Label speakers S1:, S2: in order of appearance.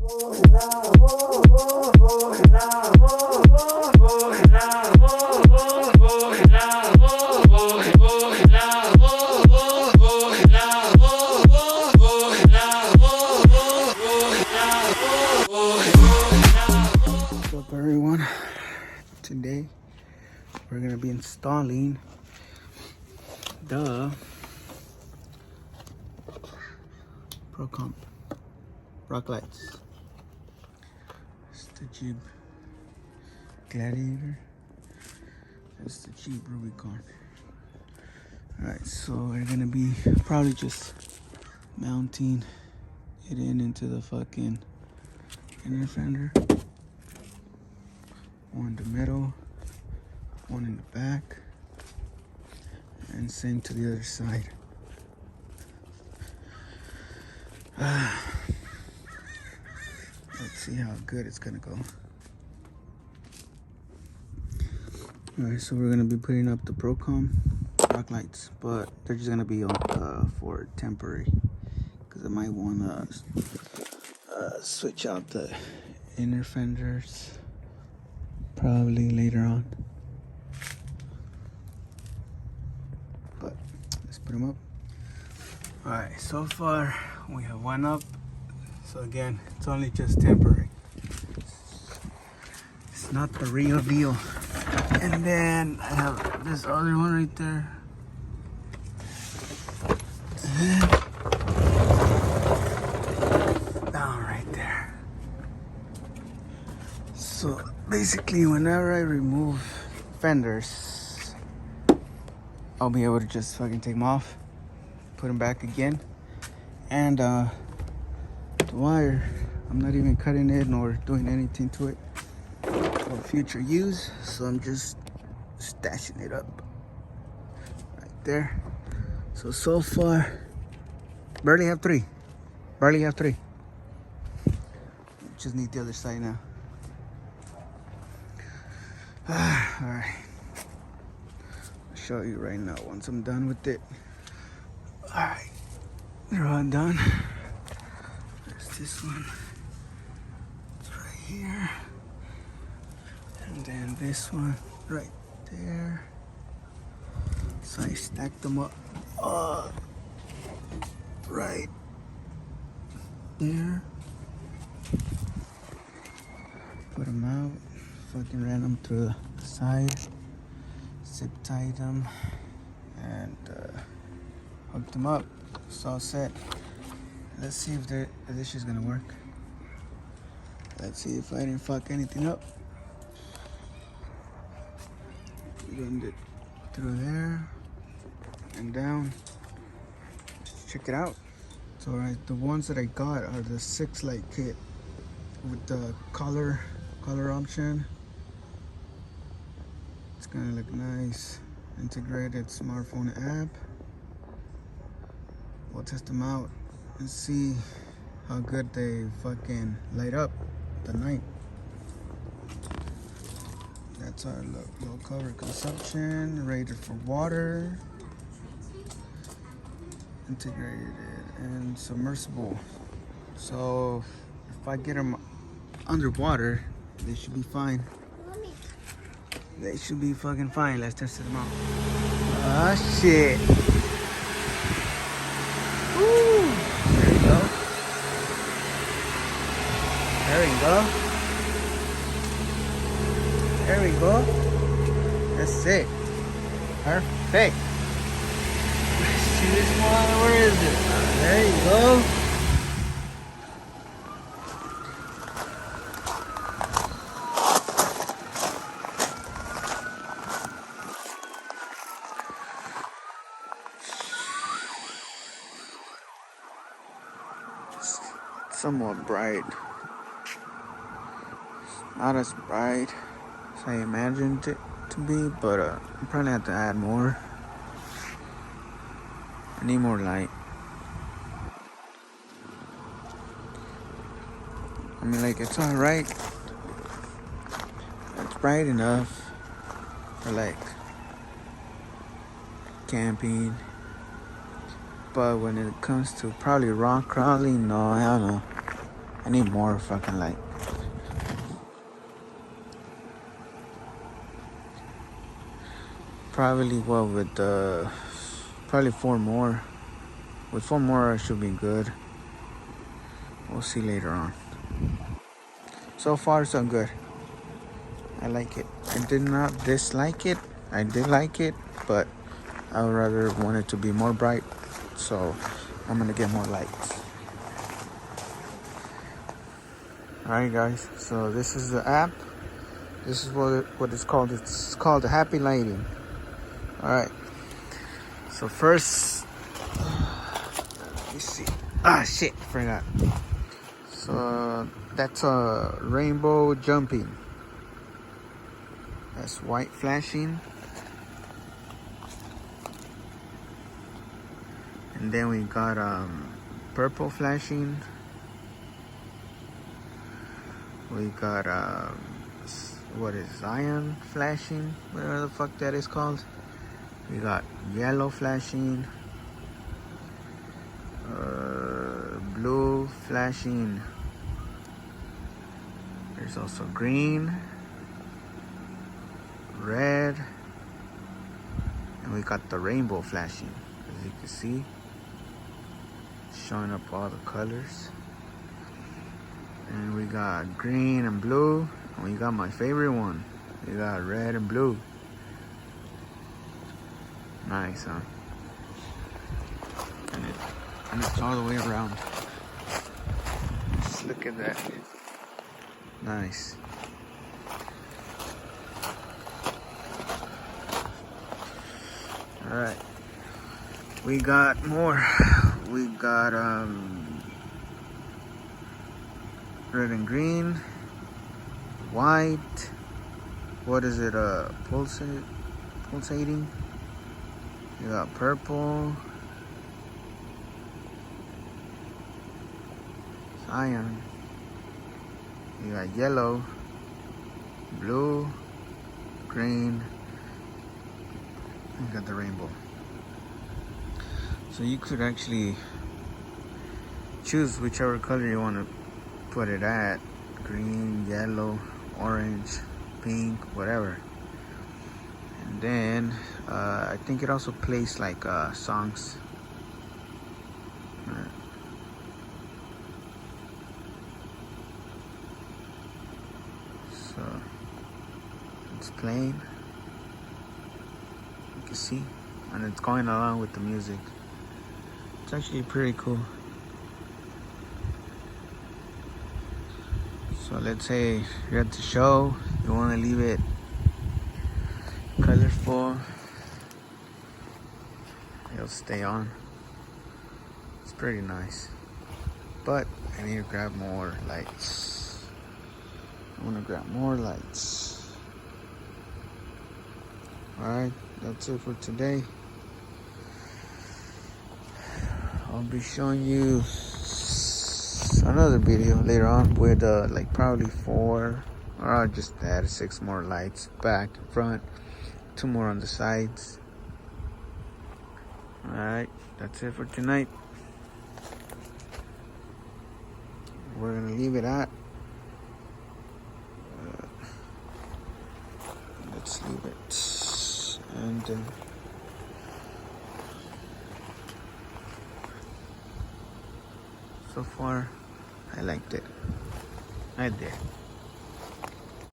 S1: What's up, everyone? Today we're gonna be installing the Procomp rock lights. It's the Jeep Gladiator. It's the Jeep Rubicon. Alright, so we're gonna be probably just mounting it into the fucking inner fender. One in the middle, one in the back, and same to the other side. Let's see how good it's gonna go. Alright, so we're gonna be putting up the Procom rock lights, but they're just gonna be on for temporary, because I might wanna switch out the inner fenders probably later on. But let's put them up. Alright, so far we have one up. So again, it's only just temporary. It's not the real deal. And then I have this other one right there. And down right there. So basically, whenever I remove fenders, I'll be able to just fucking take them off, put them back again. And the wire, I'm not even cutting it nor doing anything to it for future use, so I'm just stashing it up right there. So far barely have three. Just need the other side now. All right, I'll show you right now once I'm done with it. All right, they're all done. There's this one, it's right here, and then this one right there. So I stacked them up right there. Put them out, fucking ran them through the side, zip tied them, and hooked them up. It's all set. Let's see if this is gonna work. Let's see if I didn't fuck anything up. Run it through there and down. Check it out. So the ones that I got are the 6 light kit with the color option. It's gonna look nice. Integrated smartphone app. We'll test them out and see how good they fucking light up at night. That's our low cover consumption, rated for water, integrated and submersible. So if I get them underwater, they should be fine. They should be fucking fine. Let's test them out. Ah, shit. Woo. There you go. There you go. There we go. That's it. Perfect. See this one? Where is it? There you go. It's somewhat bright. Not as bright as I imagined it to be, but I'm probably have to add more. I need more light. I mean, like, it's alright. It's bright enough for, like, camping. But when it comes to probably rock crawling, no, hell no. I need more fucking light. Probably what with probably 4 more. With 4 more I should be good. We'll see later on. So far so good. I like it. I did not dislike it. I did like it, but I would rather want it to be more bright. So I'm gonna get more lights. Alright guys, so this is the app. This is what it's called. It's called the Happy Lighting. Alright. So first, let me see. Ah shit, forgot. So that's a rainbow jumping. That's white flashing. And then we got purple flashing. We got what is Zion flashing, whatever the fuck that is called. We got yellow flashing, blue flashing. There's also green, red, and we got the rainbow flashing. As you can see, showing up all the colors. And we got green and blue, and we got my favorite one. We got red and blue. Nice, huh? And it's all the way around. Just look at that. Nice. Alright. We got more. We got red and green, white. What is it? Pulsating. You got purple, cyan. You got yellow, blue, green. You got the rainbow. So you could actually choose whichever color you want to put it at. Green, yellow, orange, pink, whatever. And then I think it also plays like songs. So it's playing, you can see, and it's going along with the music. It's actually pretty cool. So let's say you're at the show, you want to leave it colorful, it'll stay on. It's pretty nice. But I need to grab more lights. I want to grab more lights. Alright, that's it for today. I'll be showing you another video later on with like probably 4, or I'll just add 6 more lights back and front, 2 more on the sides. Alright, that's it for tonight. We're gonna leave it at let's leave it, and so far I liked it. I did.